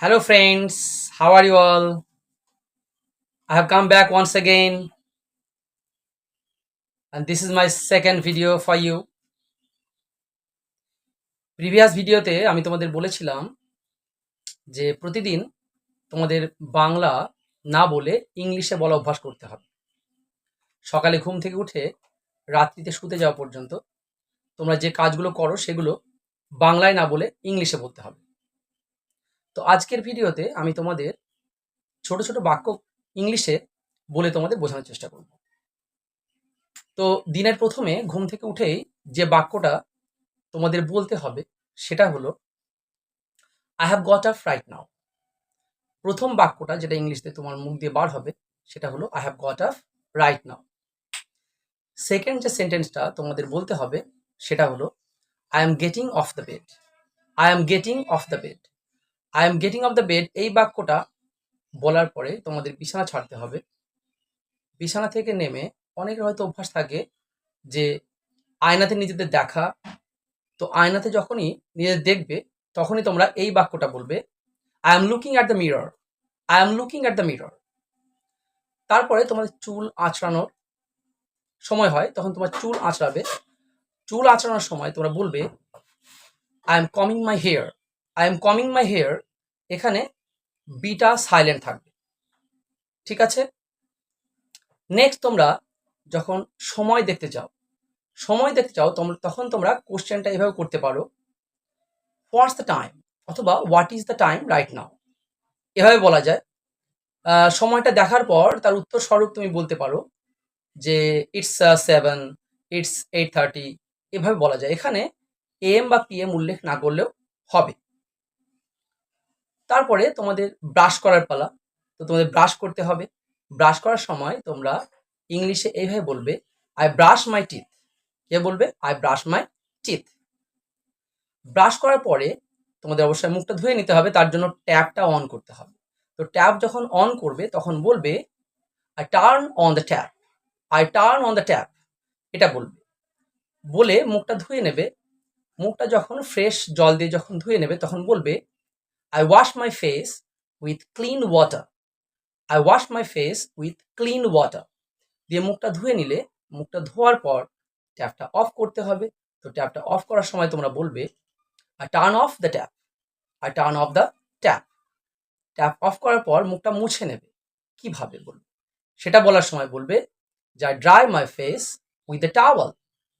Hello, friends. How are you all? I have come back once again, and this is my second video for you. Previous ভিডিওতে আমি তোমাদের বলেছিলাম যে প্রতিদিন তোমাদের বাংলা না বলে ইংলিশে বলা অভ্যাস করতে হবে। সকালে ঘুম থেকে উঠে রাত্রিতে শুতে যাওয়া পর্যন্ত তোমরা যে কাজগুলো করো সেগুলো বাংলায় না বলে ইংলিশে বলতে হবে। তো আজকের ভিডিওতে আমি তোমাদের ছোট ছোট বাক্য ইংলিশে বলে তোমাদের বোঝানোর চেষ্টা করব। তো দিনের প্রথমে ঘুম থেকে উঠেই যে বাক্যটা তোমাদের বলতে হবে সেটা হলো I have got up right now. প্রথম বাক্যটা যেটা ইংলিশে তোমার মুখ দিয়ে বার হবে সেটা হলো I have got up right now. Second যে সেন্টেন্সটা তোমাদের বলতে হবে সেটা হলো I am getting of the bed. I am getting of the bed. I am getting of the bed এই বাক্যটা বলার পরে তোমাদের বিছানা ছাড়তে হবে। বিছানা থেকে নেমে অনেকের হয়তো অভ্যাস থাকে যে আয়নাতে নিজেদের দেখা, তো আয়নাতে যখনই নিজেদের দেখবে তখনই তোমরা এই বাক্যটা বলবে I am looking at the mirror. I am looking at the mirror. তারপরে তোমাদের চুল আঁচড়ানোর সময় হয়, তখন তোমার চুল আঁচড়াবে। চুল আঁচড়ানোর সময় তোমরা বলবে I am coming my hair. I am coming my hair. এখানে বিটা সাইলেন্ট থাকবে, ঠিক আছে? নেক্সট তোমরা যখন সময় দেখতে চাও তখন তোমরা কোশ্চেনটা এভাবে করতে পারো, হোয়াটস দ্য টাইম, অথবা what is the time right now. এভাবে বলা যায়। সময়টা দেখার পর তার উত্তর স্বরূপ তুমি বলতে পারো যে ইটস 7, ইটস 8:30, এভাবে বলা যায়। এখানে এম বা পিএম উল্লেখ না করলেও হবে। তারপরে তোমাদের ব্রাশ করার পালা। তো তোমাদের ব্রাশ করতে হবে। ব্রাশ করার সময় তোমরা ইংলিশে এইভাবে বলবে আই ব্রাশ মাই টিথ। কে বলবে? I brush my teeth. Brush করার পরে তোমাদের অবশ্যই মুখটা ধুয়ে নিতে হবে, তার জন্য ট্যাপটা অন করতে হবে। তো ট্যাপ যখন অন করবে তখন বলবে I turn on the tap. I turn on the tap, এটা বলবে। বলে মুখটা ধুয়ে নেবে। মুখটা যখন ফ্রেশ জল দিয়ে যখন ধুয়ে নেবে তখন বলবে I wash my face with clean water. I wash my face with clean water দিয়ে মুখটা ধুয়ে নিলে, মুখটা ধোয়ার পর ট্যাপটা অফ করতে হবে। তো ট্যাপটা অফ করার সময় তোমরা বলবে I turn off the tap. I turn off the tap. Tap off করার পর মুখটা মুছে নেবে। কিভাবে বলবে সেটা বলার সময় বলবে যে I dry my face with the towel.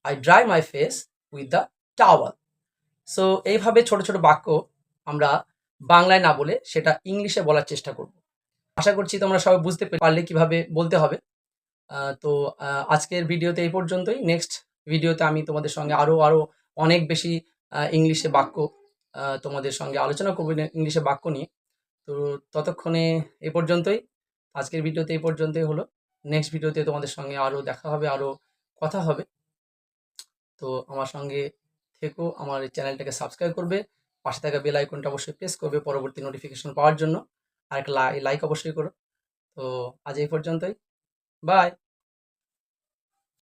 I dry my face with the towel. So এইভাবে ছোট ছোট বাক্য আমরা বাংলায় না বলে সেটা ইংলিশে বলার চেষ্টা করব। আশা করছি তোমরা সবাই বুঝতে পারলে কিভাবে বলতে হবে। তো আজকের ভিডিওতে এই পর্যন্তই। নেক্সট ভিডিওতে আমি তোমাদের সঙ্গে আরও অনেক বেশি ইংলিশে বাক্য তোমাদের সঙ্গে আলোচনা করবো, ইংলিশে বাক্য নিয়ে। তো ততক্ষণে এই পর্যন্তই। আজকের ভিডিওতে এই পর্যন্তই হলো। নেক্সট ভিডিওতে তোমাদের সঙ্গে আরও দেখা হবে, আরও কথা হবে। তো আমার সঙ্গে থেকো, আমার এই চ্যানেলটাকে সাবস্ক্রাইব করবে, পাশে থাকা বেল আইকনটা অবশ্যই প্রেস করবে পরবর্তী নোটিফিকেশন পাওয়ার জন্য। আর একটা লাইক অবশ্যই করো। তো আজ এই পর্যন্তই। বাই।